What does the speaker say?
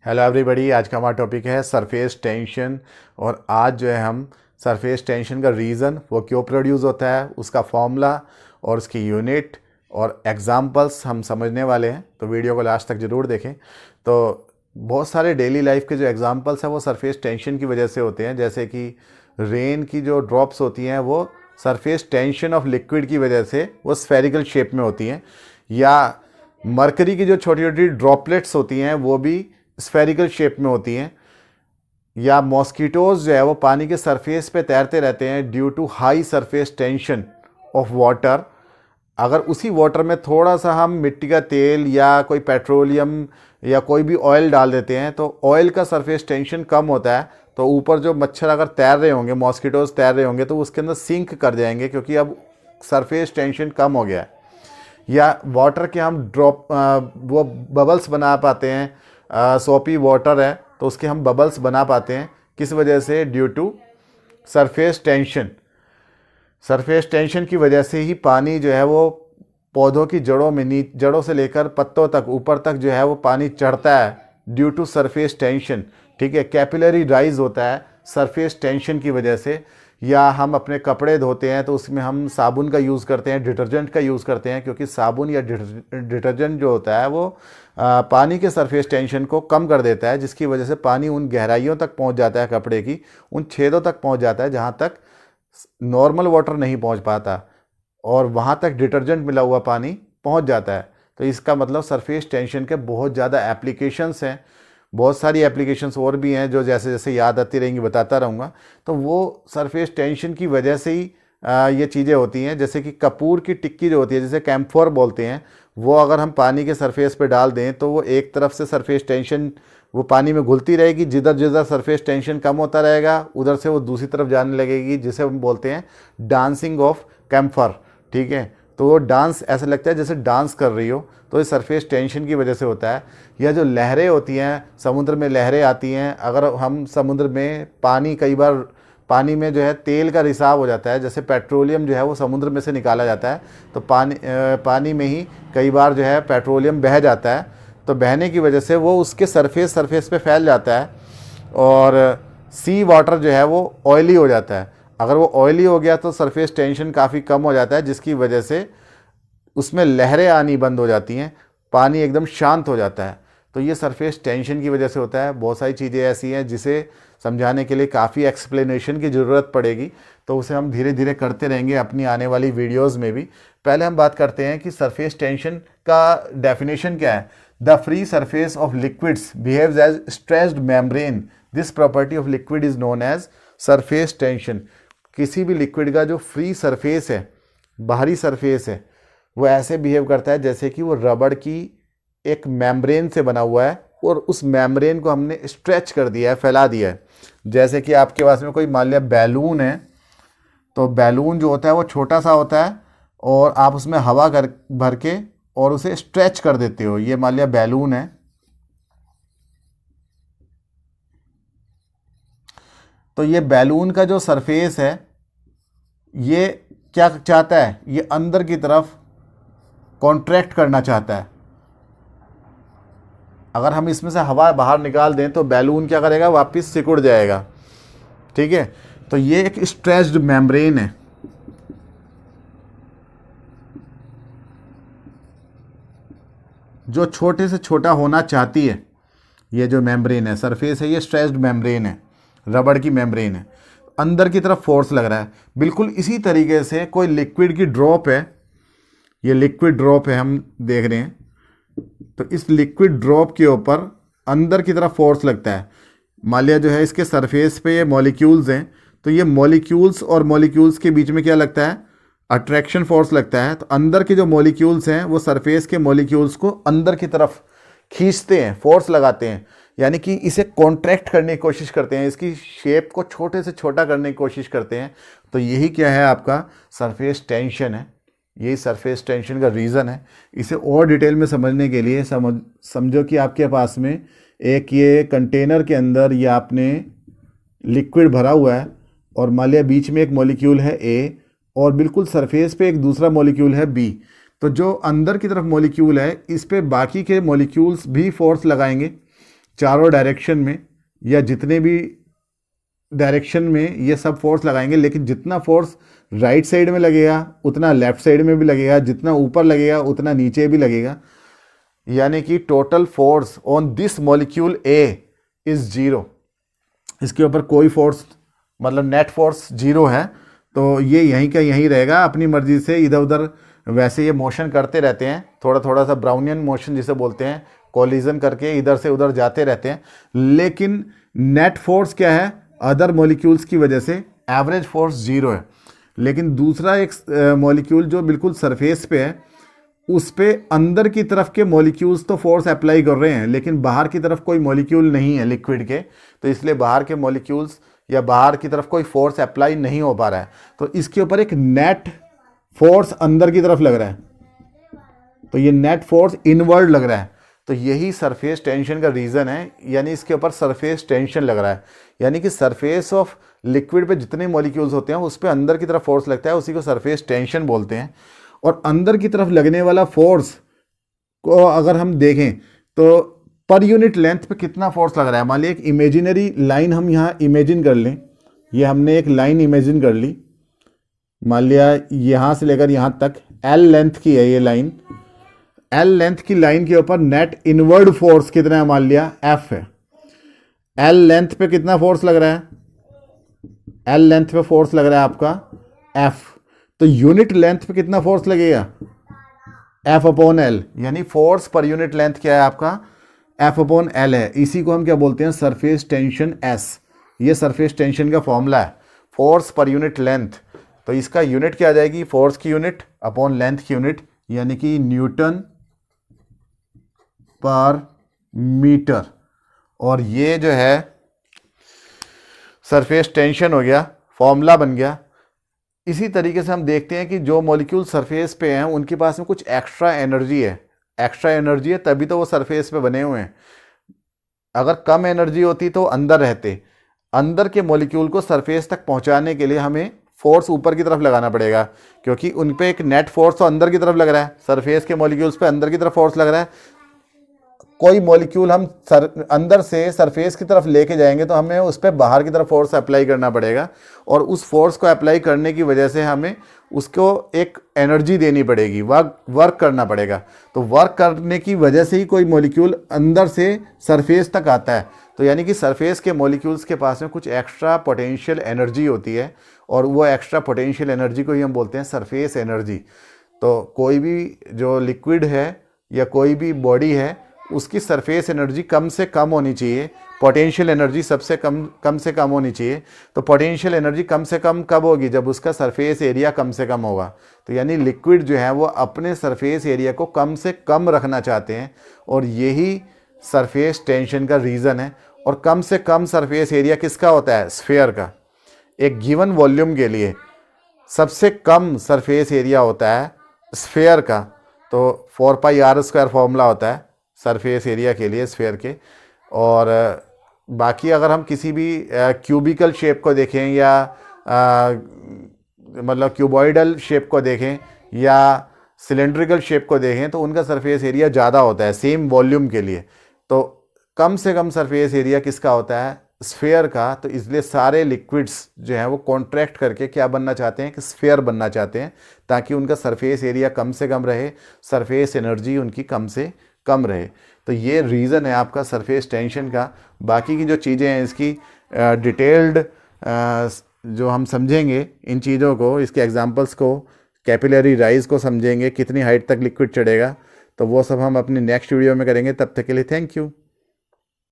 Hello everybody. आज का हमारा टॉपिक है सरफेस टेंशन। और आज जो है हम सरफेस टेंशन का रीज़न, वो क्यों प्रोड्यूस होता है, उसका फॉर्मूला और उसकी यूनिट और एग्जांपल्स हम समझने वाले हैं। तो वीडियो को लास्ट तक ज़रूर देखें। तो बहुत सारे डेली लाइफ के जो एग्जांपल्स हैं वो सरफेस टेंशन की वजह से होते हैं। जैसे कि रेन की जो ड्रॉप्स होती हैं वो सरफेस टेंशन ऑफ लिक्विड की वजह से वो स्फेरिकल शेप में होती हैं, या मरकरी की जो छोटी छोटी ड्रॉपलेट्स होती हैं वो भी स्फेरिकल शेप में होती हैं, या मॉस्किटोज जो है वो पानी के सरफेस पे तैरते रहते हैं due to high surface tension of water. अगर उसी वाटर में थोड़ा सा हम मिट्टी का तेल या कोई पेट्रोलियम या कोई भी ऑयल डाल देते हैं तो ऑयल का सरफेस टेंशन कम होता है, तो ऊपर जो मच्छर अगर तैर रहे होंगे, मॉस्किटोज तैर रहे होंगे, तो उसके अंदर सिंक कर जाएंगे क्योंकि अब सरफेस टेंशन कम हो गया है। या वाटर के हम ड्रॉप वो बबल्स बना पाते हैं। सोपी वाटर है तो उसके हम बबल्स बना पाते हैं, किस वजह से? Due to surface tension. Surface tension की वजह से ही पानी जो है वो पौधों की जड़ों में, जड़ों से लेकर पत्तों तक, ऊपर तक जो है वो पानी चढ़ता है ड्यू टू सरफेस टेंशन। ठीक है, कैपिलरी राइज होता है सरफेस टेंशन की वजह से। या हम अपने कपड़े धोते हैं तो उसमें हम साबुन का यूज़ करते हैं, डिटर्जेंट का यूज़ करते हैं, क्योंकि साबुन या डिटर्जेंट जो होता है वो पानी के सरफेस टेंशन को कम कर देता है, जिसकी वजह से पानी उन गहराइयों तक पहुंच जाता है, कपड़े की उन छेदों तक पहुंच जाता है जहां तक नॉर्मल वाटर नहीं पहुंच पाता, और वहां तक डिटर्जेंट मिला हुआ पानी पहुंच जाता है। तो इसका मतलब सरफेस टेंशन के बहुत ज़्यादा एप्लीकेशंस हैं। बहुत सारी एप्लीकेशंस और भी हैं जो जैसे जैसे याद आती रहेंगी बताता रहूँगा। तो वो सरफेस टेंशन की वजह से ही ये चीज़ें होती हैं। जैसे कि कपूर की टिक्की जो होती है, जिसे कैम्फोर बोलते हैं, वो अगर हम पानी के सरफेस पे डाल दें तो वो एक तरफ से सरफेस टेंशन वो पानी में घुलती रहेगी, जिधर जिधर सरफेस टेंशन कम होता रहेगा उधर से वो दूसरी तरफ जाने लगेगी, जिसे हम बोलते हैं डांसिंग ऑफ कैम्फर। ठीक है, तो वो डांस ऐसा लगता है जैसे डांस कर रही हो, तो ये सरफेस टेंशन की वजह से होता है। या जो लहरें होती हैं, समुद्र में लहरें आती हैं, अगर हम समुद्र में पानी, कई बार पानी में जो है तेल का रिसाव हो जाता है, जैसे पेट्रोलियम जो है वो समुद्र में से निकाला जाता है, तो पानी में ही कई बार जो है पेट्रोलियम बह जाता है, तो बहने की वजह से वो उसके सरफेस पे फैल जाता है, और सी वाटर जो है वो ऑयली हो जाता है। अगर वो ऑयली हो गया तो सरफेस टेंशन काफ़ी कम हो जाता है, जिसकी वजह से उसमें लहरें आनी बंद हो जाती हैं, पानी एकदम शांत हो जाता है। तो ये सरफेस टेंशन की वजह से होता है। बहुत सारी चीज़ें ऐसी हैं जिसे समझाने के लिए काफ़ी एक्सप्लेनेशन की ज़रूरत पड़ेगी, तो उसे हम धीरे धीरे करते रहेंगे अपनी आने वाली वीडियोज़ में भी। पहले हम बात करते हैं कि सरफेस टेंशन का डेफिनेशन क्या है। The free surface of liquids behaves as stressed membrane. This property of liquid is known as surface tension. किसी भी लिक्विड का जो फ्री सरफेस है, बाहरी सरफेस है, वो ऐसे बिहेव करता है जैसे कि वो रबड़ की एक मेम्ब्रेन से बना हुआ है, और उस मेम्ब्रेन को हमने स्ट्रेच कर दिया है, फैला दिया है। जैसे कि आपके पास में कोई मान लिया बैलून है, तो बैलून जो होता है वो छोटा सा होता है, और आप उसमें हवा भर के और उसे स्ट्रेच कर देते हो। ये मान लिया बैलून है, तो ये बैलून का जो सरफेस है ये क्या चाहता है, ये अंदर की तरफ कॉन्ट्रैक्ट करना चाहता है। अगर हम इसमें से हवा बाहर निकाल दें तो बैलून क्या करेगा, वापस सिकुड़ जाएगा। ठीक है, तो ये एक स्ट्रेच्ड मेम्ब्रेन है। जो छोटे से छोटा होना चाहती है, ये जो मेम्ब्रेन है, सरफेस है, ये स्ट्रेच्ड मेम्ब्रेन है, रबड़ की मेम्ब्रेन है, अंदर की तरफ फोर्स लग रहा है। बिल्कुल इसी तरीके से कोई लिक्विड की ड्रॉप है, ये लिक्विड ड्रॉप है, हम देख रहे हैं, तो इस लिक्विड ड्रॉप के ऊपर अंदर की तरफ फोर्स लगता है। मान लिया जो है इसके सरफेस पे ये मॉलिक्यूल्स हैं, तो ये मॉलिक्यूल्स और मॉलिक्यूल्स के बीच में क्या लगता है, अट्रैक्शन फोर्स लगता है। तो अंदर के जो मॉलिक्यूल्स हैं वो सरफेस के मॉलिक्यूल्स को अंदर की तरफ खींचते हैं, फोर्स लगाते हैं, यानी कि इसे कॉन्ट्रैक्ट करने की कोशिश करते हैं, इसकी शेप को छोटे से छोटा करने की कोशिश करते हैं। तो यही क्या है, आपका सरफेस टेंशन है। यही सरफेस टेंशन का रीज़न है। इसे और डिटेल में समझने के लिए समझो कि आपके पास में एक ये कंटेनर के अंदर ये आपने लिक्विड भरा हुआ है, और मान लिया बीच में एक मॉलिक्यूल है ए, और बिल्कुल सरफेस पे एक दूसरा मॉलिक्यूल है बी। तो जो अंदर की तरफ मॉलिक्यूल है, इस पे बाकी के मॉलिक्यूल्स भी फोर्स लगाएंगे, चारों डायरेक्शन में या जितने भी डायरेक्शन में ये सब फोर्स लगाएंगे, लेकिन जितना फोर्स राइट साइड में लगेगा उतना लेफ्ट साइड में भी लगेगा, जितना ऊपर लगेगा उतना नीचे भी लगेगा। यानी कि total force on this molecule A is 0। इसके ऊपर कोई फोर्स, मतलब नेट फोर्स 0 है, तो ये यहीं का यहीं रहेगा, अपनी मर्जी से इधर उधर वैसे ये मोशन करते रहते हैं, थोड़ा थोड़ा सा ब्राउनियन मोशन जिसे बोलते हैं, कोलिजन करके इधर से उधर जाते रहते हैं। लेकिन नेट फोर्स क्या है, अदर मॉलिक्यूल्स की वजह से एवरेज फोर्स 0 है। लेकिन दूसरा एक मॉलिक्यूल जो बिल्कुल सरफेस पे है, उस पे अंदर की तरफ के मॉलिक्यूल्स तो फोर्स अप्लाई कर रहे हैं, लेकिन बाहर की तरफ कोई मॉलिक्यूल नहीं है लिक्विड के, तो इसलिए बाहर के मॉलिक्यूल्स या बाहर की तरफ कोई फोर्स अप्लाई नहीं हो पा रहा है। तो इसके ऊपर एक नेट फोर्स अंदर की तरफ लग रहा है, तो ये नेट फोर्स इनवर्ड लग रहा है। तो यही सरफेस टेंशन का रीज़न है, यानी इसके ऊपर सरफेस टेंशन लग रहा है। यानी कि सरफेस ऑफ लिक्विड पे जितने मॉलिक्यूल्स होते हैं उस पर अंदर की तरफ फोर्स लगता है, उसी को सरफेस टेंशन बोलते हैं। और अंदर की तरफ लगने वाला फोर्स को अगर हम देखें तो पर यूनिट लेंथ पे कितना फोर्स लग रहा है। मान लीजिए एक इमेजिनरी लाइन हम यहाँ इमेजिन कर लें, ये हमने एक लाइन इमेजिन कर ली, मान लिया यहाँ से लेकर यहाँ तक एल लेंथ की है ये लाइन। एल लेंथ की लाइन के ऊपर नेट इनवर्ड फोर्स कितना है, मान लिया एफ है। एल लेंथ पे कितना फोर्स लग रहा है, एल लेंथ पे फोर्स लग रहा है आपका एफ, तो यूनिट लेंथ पे कितना फोर्स लगेगा, एफ अपॉन एल, यानी फोर्स पर यूनिट लेंथ क्या है आपका, एफ अपॉन एल है। इसी को हम क्या बोलते हैं, सरफेस टेंशन एस। ये सरफेस टेंशन का फॉर्मूला है, फोर्स पर यूनिट लेंथ। तो इसका यूनिट क्या आ जाएगी, फोर्स की यूनिट अपॉन लेंथ की यूनिट, यानी कि न्यूटन पर मीटर। और ये जो है सरफेस टेंशन हो गया, फॉर्मूला बन गया। इसी तरीके से हम देखते हैं कि जो मॉलिक्यूल सरफेस पे हैं उनके पास में कुछ एक्स्ट्रा एनर्जी है, एक्स्ट्रा एनर्जी है तभी तो वो सरफेस पे बने हुए हैं। अगर कम एनर्जी होती तो अंदर रहते। अंदर के मॉलिक्यूल को सरफेस तक पहुंचाने के लिए हमें फोर्स ऊपर की तरफ लगाना पड़ेगा, क्योंकि उन पे एक नेट फोर्स तो अंदर की तरफ लग रहा है, सरफेस के मॉलिक्यूल्स पे अंदर की तरफ फोर्स लग रहा है। कोई मॉलिक्यूल हम अंदर से सरफेस की तरफ लेके जाएंगे तो हमें उस पर बाहर की तरफ फोर्स अप्लाई करना पड़ेगा, और उस फोर्स को अप्लाई करने की वजह से हमें उसको एक एनर्जी देनी पड़ेगी, वर्क करना पड़ेगा। तो वर्क करने की वजह से ही कोई मॉलिक्यूल अंदर से सरफेस तक आता है। तो यानी कि सरफेस के मॉलिक्यूल्स के पास में कुछ एक्स्ट्रा पोटेंशियल एनर्जी होती है, और वो एक्स्ट्रा पोटेंशियल एनर्जी को ही हम बोलते हैं सरफेस एनर्जी। तो कोई भी जो लिक्विड है या कोई भी बॉडी है उसकी सरफेस एनर्जी कम से कम होनी चाहिए, पोटेंशियल एनर्जी सबसे कम से कम होनी चाहिए। तो पोटेंशियल एनर्जी कम से कम कब होगी, जब उसका सरफेस एरिया कम से कम होगा। तो यानी लिक्विड जो है वो अपने सरफेस एरिया को कम से कम रखना चाहते हैं, और यही सरफेस टेंशन का रीज़न है। और कम से कम सरफेस एरिया किसका होता है, स्फीयर का। एक गिवन वॉल्यूम के लिए सबसे कम सरफेस एरिया होता है स्फीयर का। तो 4πr² फॉर्मूला होता है सरफेस एरिया के लिए स्फीयर के। और बाकी अगर हम किसी भी क्यूबिकल शेप को देखें या मतलब क्यूबॉइडल शेप को देखें या सिलेंड्रिकल शेप को देखें तो उनका सरफेस एरिया ज़्यादा होता है सेम वॉल्यूम के लिए। तो कम से कम सरफेस एरिया किसका होता है, स्फीयर का। तो इसलिए सारे लिक्विड्स जो हैं वो कॉन्ट्रैक्ट करके क्या बनना चाहते हैं कि स्फीयर बनना चाहते हैं, ताकि उनका सरफेस एरिया कम से कम रहे, सरफेस एनर्जी उनकी कम से कम रहे। तो ये रीज़न है आपका सरफेस टेंशन का। बाकी की जो चीज़ें हैं इसकी डिटेल्ड जो हम समझेंगे इन चीज़ों को, इसके एग्जांपल्स को, कैपिलरी राइज को समझेंगे, कितनी हाइट तक लिक्विड चढ़ेगा, तो वो सब हम अपनी नेक्स्ट वीडियो में करेंगे। तब तक के लिए थैंक यू।